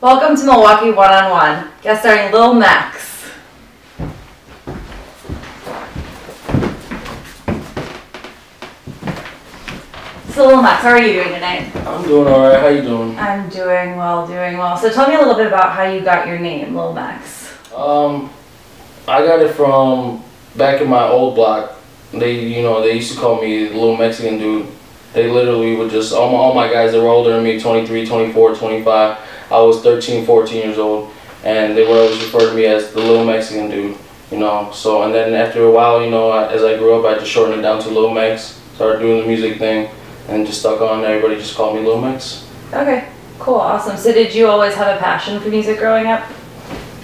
Welcome to Milwaukee One-on-One, guest starring Lil Mex. So Lil Mex, how are you doing tonight? I'm doing alright, how you doing? I'm doing well, doing well. So tell me a little bit about how you got your name, Lil Mex. I got it from back in my old block. They used to call me Little Mexican Dude. They literally would just, all my guys that were older than me, 23, 24, 25, I was 13, 14 years old, and they would always refer to me as the Little Mexican Dude, So, and then after a while, as I grew up, I just shortened it down to Lil Mex, started doing the music thing, and just stuck on. Everybody just called me Lil Mex. Okay, cool, awesome. So did you always have a passion for music growing up?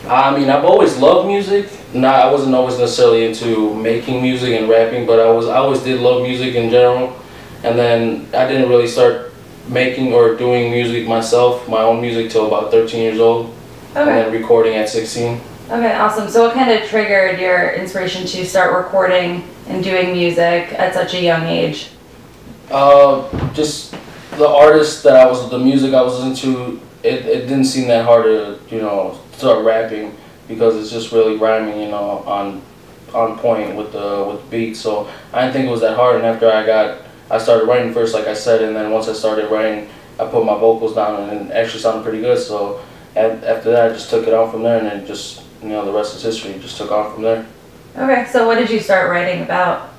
I mean, I've always loved music. I wasn't always necessarily into making music and rapping, but I always did love music in general. And then I didn't really start making or doing music myself, my own music, till about 13 years old. Okay. And then recording at 16. Okay, awesome. So what kind of triggered your inspiration to start recording and doing music at such a young age? Just the artists the music I was into, it didn't seem that hard to, start rapping, because it's just really rhyming, on point with the beat. So I didn't think it was that hard, and after I started writing first, like I said, and then once I started writing, I put my vocals down, and it actually sounded pretty good. So after that, I just took it on from there, and then just, the rest is history. It just took on from there. Okay, so what did you start writing about?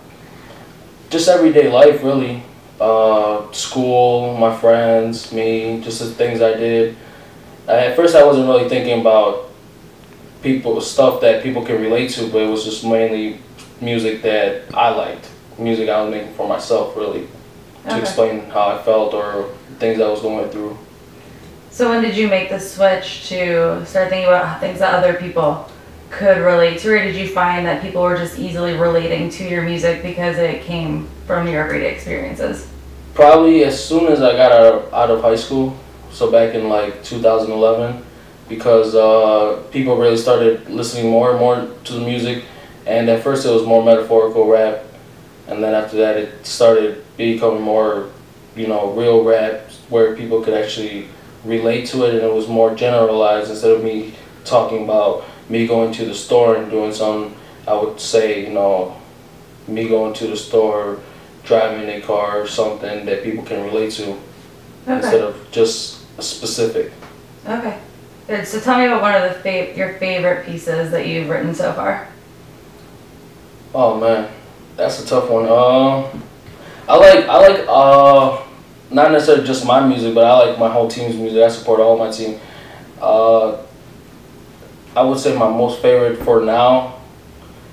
Just everyday life, really. School, my friends, me, just the things I did. At first, I wasn't really thinking about stuff that people can relate to, but it was just mainly music that I liked. Music I was making for myself, really, to explain how I felt or things I was going through. So when did you make the switch to start thinking about things that other people could relate to, or did you find that people were just easily relating to your music because it came from your everyday experiences? Probably as soon as I got out of high school, so back in like 2011, because people really started listening more and more to the music, and at first it was more metaphorical rap. And then after that, it started becoming more, real rap, where people could actually relate to it, and it was more generalized. Instead of me talking about me going to the store and doing something, I would say, me going to the store, driving a car, or something that people can relate to, instead of just a specific. Okay, good. So tell me about one of your favorite pieces that you've written so far. Oh man. That's a tough one. I like not necessarily just my music, but I like my whole team's music. I support all my team. I would say my most favorite for now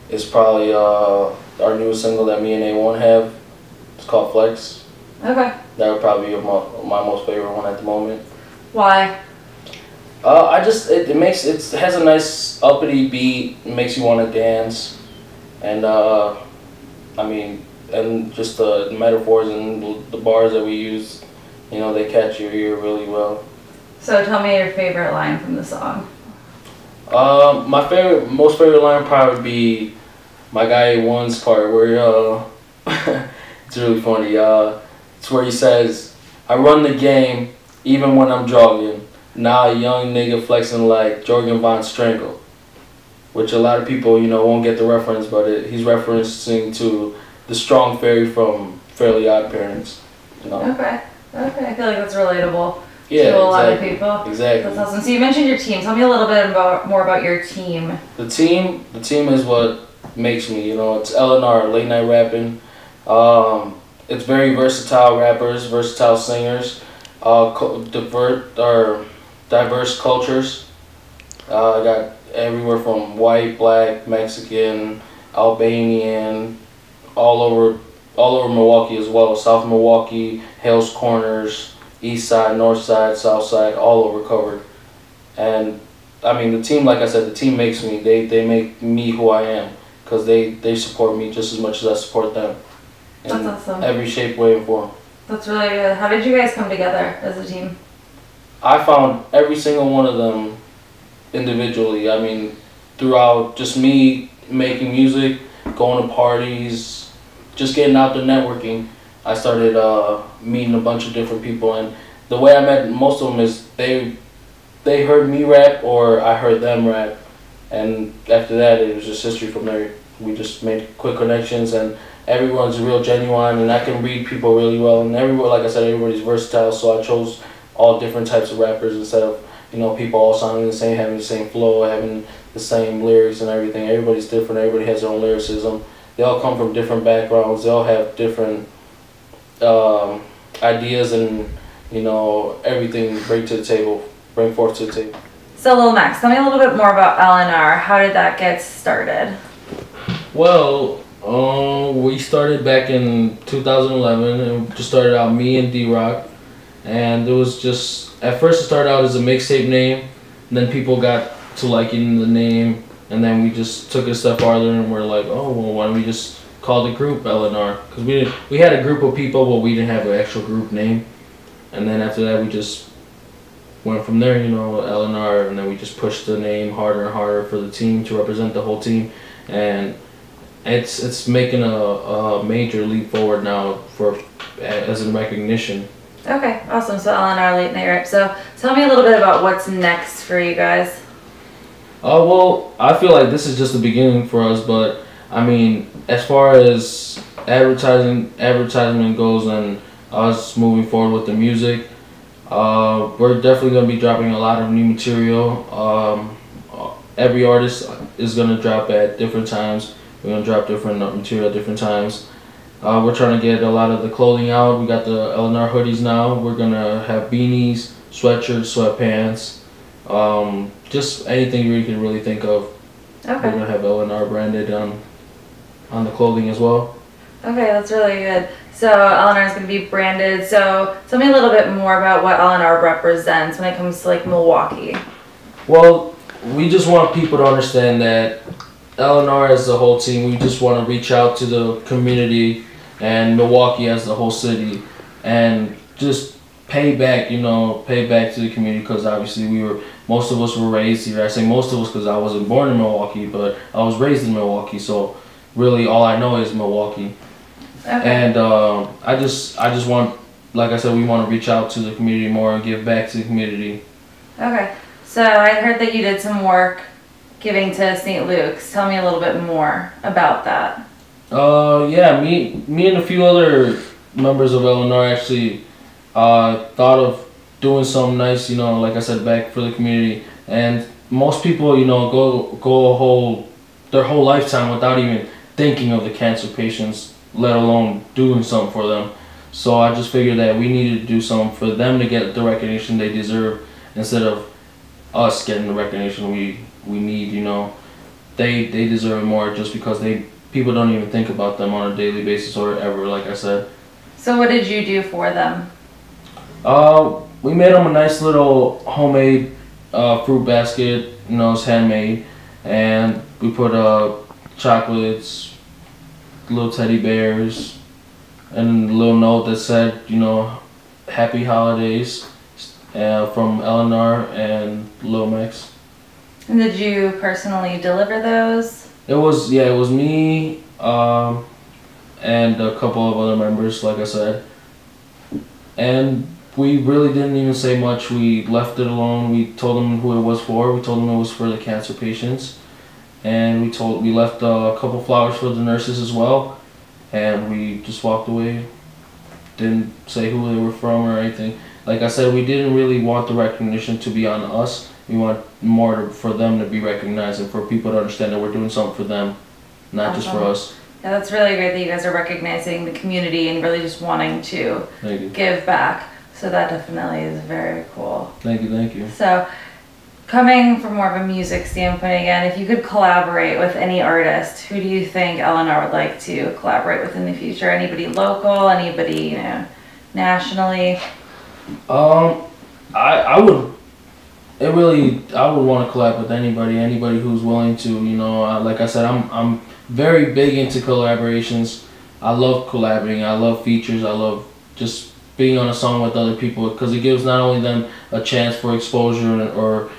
is probably our newest single that me and A1 have. It's called Flex. Okay. That would probably be my most favorite one at the moment. Why? It has a nice uppity beat. It makes you want to dance, and and just the metaphors and the bars that we use, they catch your ear really well. So tell me your favorite line from the song. My most favorite line probably would be my guy A1's part, where it's really funny. It's where he says, "I run the game even when I'm jogging. Now a young nigga flexing like Jorgen Von Strangle," which a lot of people, won't get the reference, but he's referencing to the strong fairy from Fairly Odd Parents. Okay. I feel like that's relatable to a lot of people. Exactly. That's awesome. So you mentioned your team. Tell me a little bit more about your team. The team is what makes me. It's L&R, late night rapping. It's very versatile rappers, versatile singers, diverse cultures. I got everywhere from white, black, Mexican, Albanian, all over Milwaukee as well. South Milwaukee, Hales Corners, East Side, North Side, South Side, all over covered. And I mean, the team, like I said, the team makes me. They make me who I am, because they support me just as much as I support them. That's awesome. Every shape, way, and form. That's really good. How did you guys come together as a team? I found every single one of them individually. I mean, throughout just me making music, going to parties, just getting out there networking, I started meeting a bunch of different people. And the way I met most of them is they they heard me rap or I heard them rap, and after that it was just history from there. We just made quick connections, and everyone's real genuine, and I can read people really well, and everyone, like I said, everybody's versatile, so I chose all different types of rappers instead of, you know, people all sounding the same, having the same flow, having the same lyrics and everything. Everybody's different, everybody has their own lyricism. They all come from different backgrounds, they all have different ideas and, you know, everything bring forth to the table. So Lil Mex, tell me a little bit more about L&R. How did that get started? Well, we started back in 2011, and just started out me and D-Rock, and it was just, at first it started out as a mixtape name, and then people got to liking the name, and then we just took it a step farther and we're like, oh, well, why don't we just call the group L&R? Because we had a group of people, but we didn't have an actual group name, and then after that we just went from there, you know, L&R, and then we just pushed the name harder and harder for the team to represent the whole team, and it's making a major leap forward now as in recognition. Okay, awesome. So L&R late night rap. So tell me a little bit about what's next for you guys. Well, I feel like this is just the beginning for us, but I mean, as far as advertisement goes and us moving forward with the music, we're definitely going to be dropping a lot of new material. Every artist is going to drop at different times. We're going to drop different material at different times. We're trying to get a lot of the clothing out. We got the L&R hoodies now. We're going to have beanies, sweatshirts, sweatpants, just anything you can really think of. Okay. We're going to have L&R branded on the clothing as well. Okay, that's really good. So L&R is going to be branded. So tell me a little bit more about what L&R represents when it comes to like Milwaukee. Well, we just want people to understand that L&R as the whole team, we just want to reach out to the community and Milwaukee as the whole city and just pay back to the community, because obviously most of us were raised here. I say most of us because I wasn't born in Milwaukee, but I was raised in Milwaukee, so really all I know is Milwaukee. Okay. And I just want, like I said, we want to reach out to the community more and give back to the community. Okay, so I heard that you did some work giving to St. Luke's. Tell me a little bit more about that. Yeah, me and a few other members of L&R actually thought of doing something nice, you know, like I said, back for the community. And most people, you know, go their whole lifetime without even thinking of the cancer patients, let alone doing something for them. So I just figured that we needed to do something for them to get the recognition they deserve instead of us getting the recognition we need, you know. They deserve more just because people don't even think about them on a daily basis or ever, like I said. So what did you do for them? We made them a nice little homemade fruit basket, you know, it's handmade, and we put chocolates, little teddy bears, and a little note that said, you know, happy holidays from L&R and Lil Mex. And did you personally deliver those? It was me and a couple of other members, like I said. And we really didn't even say much. We left it alone. We told them who it was for. We told them it was for the cancer patients. And we left a couple flowers for the nurses as well. And we just walked away. Didn't say who they were from or anything. Like I said, we didn't really want the recognition to be on us. We want more for them to be recognized and for people to understand that we're doing something for them, not just for us. Yeah, that's really great that you guys are recognizing the community and really just wanting to give back. So that definitely is very cool. Thank you. So coming from more of a music standpoint again, if you could collaborate with any artist, who do you think L&R would like to collaborate with in the future? Anybody local, anybody, you know, nationally? I would want to collab with anybody who's willing to, you know. Like I said, I'm very big into collaborations. I love collaborating. I love features. I love just being on a song with other people, because it gives not only them a chance for exposure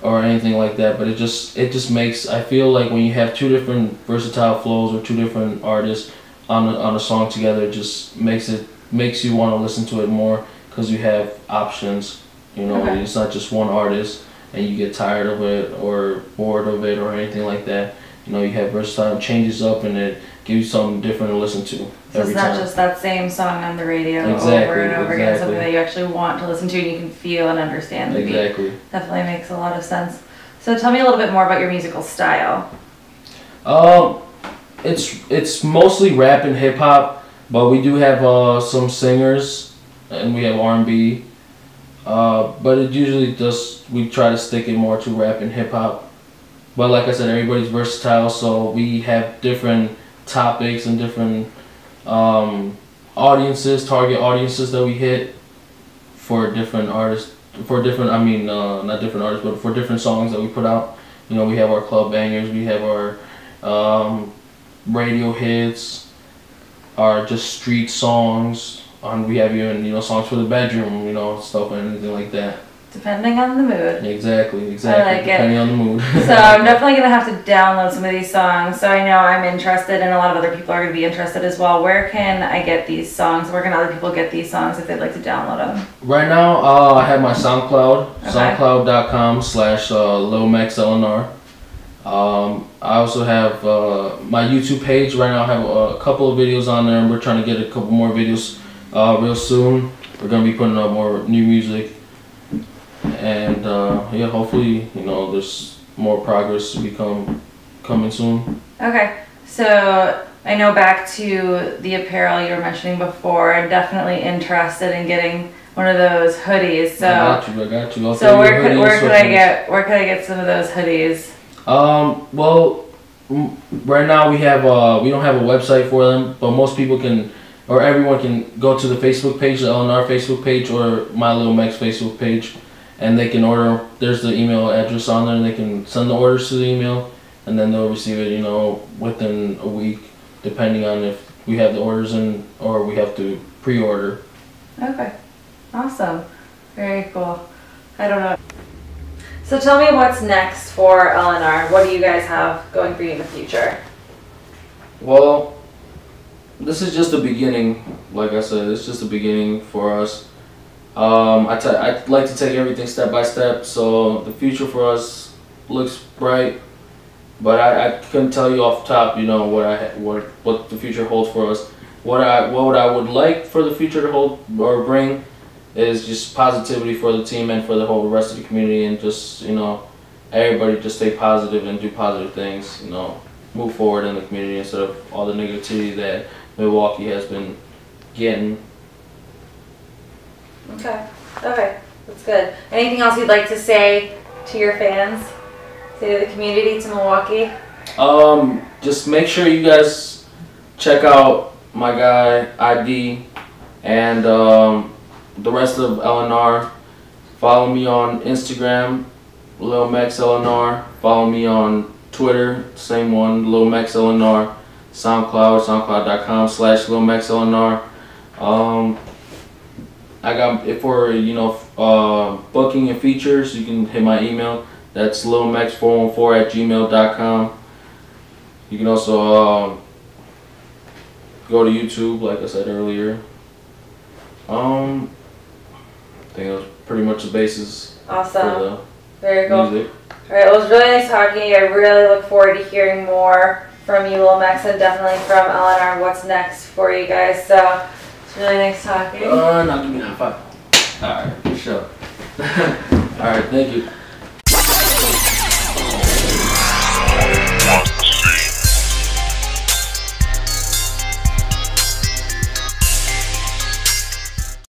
or anything like that, but it just makes, I feel like when you have two different versatile flows or two different artists on a song together, it just makes you want to listen to it more, because you have options You know, Okay. it's not just one artist and you get tired of it or bored of it or anything like that. You know, you have versatile, changes up, and it gives you something different to listen to So every it's not time. just that same song on the radio Exactly, over and over again, something exactly. that you actually want to listen to and you can feel and understand the beat. Exactly. Definitely makes a lot of sense. So tell me a little bit more about your musical style. It's mostly rap and hip hop, but we do have some singers, and we have R&B. But it usually just we try to stick it more to rap and hip hop. But like I said, everybody's versatile, so we have different topics and different audiences, target audiences that we hit for different artists. For different, I mean, not different artists, but for different songs that we put out. You know, we have our club bangers, we have our radio hits, our just street songs. We have even songs for the bedroom, stuff and anything like that. Depending on the mood. Exactly. I like depending on the mood. So I'm definitely going to have to download some of these songs. So I know I'm interested and a lot of other people are going to be interested as well. Where can I get these songs? Where can other people get these songs if they'd like to download them? Right now, I have my SoundCloud, Okay. soundcloud.com/Lil Mex LNR. I also have my YouTube page. Right now I have a couple of videos on there, and we're trying to get a couple more videos real soon. We're going to be putting up more new music. And yeah, hopefully, there's more progress to become coming soon. Okay, so I know back to the apparel you were mentioning before. I'm definitely interested in getting one of those hoodies. So I got you. So where could I get some of those hoodies? Well, right now we don't have a website for them, but most people can, or everyone can go to the Facebook page, the LNR Facebook page, or my Lil Mex Facebook page. And they can order. There's the email address on there, and they can send the orders to the email, and then they'll receive it, within a week, depending on if we have the orders in or we have to pre-order. Okay, awesome, very cool. I don't know. So tell me what's next for LNR. What do you guys have going for you in the future? Well, this is just the beginning. Like I said, it's just the beginning for us. I like to take everything step by step, so the future for us looks bright, but I couldn't tell you off the top, what the future holds for us. What I would like for the future to hold or bring is just positivity for the team and for the whole rest of the community, and just everybody just stay positive and do positive things. Move forward in the community instead of all the negativity that Milwaukee has been getting. Okay, that's good. Anything else you'd like to say to your fans? Say to the community, to Milwaukee? Just make sure you guys check out my guy ID and the rest of LNR. Follow me on Instagram, Lil Mex LNR. Follow me on Twitter, same one, Lil Mex LNR. SoundCloud, soundcloud.com/Lil Mex LNR. I got it for booking and features. You can hit my email. That's lilmex414@gmail.com. You can also go to YouTube, like I said earlier. I think that was pretty much the basis. Awesome. For the very cool. music. All right, well, it was really nice talking to you. I really look forward to hearing more from you, Lil Mex, and definitely from LNR. What's next for you guys? So. It's really nice talking. No, give me a high five. Alright, for sure. Alright, thank you.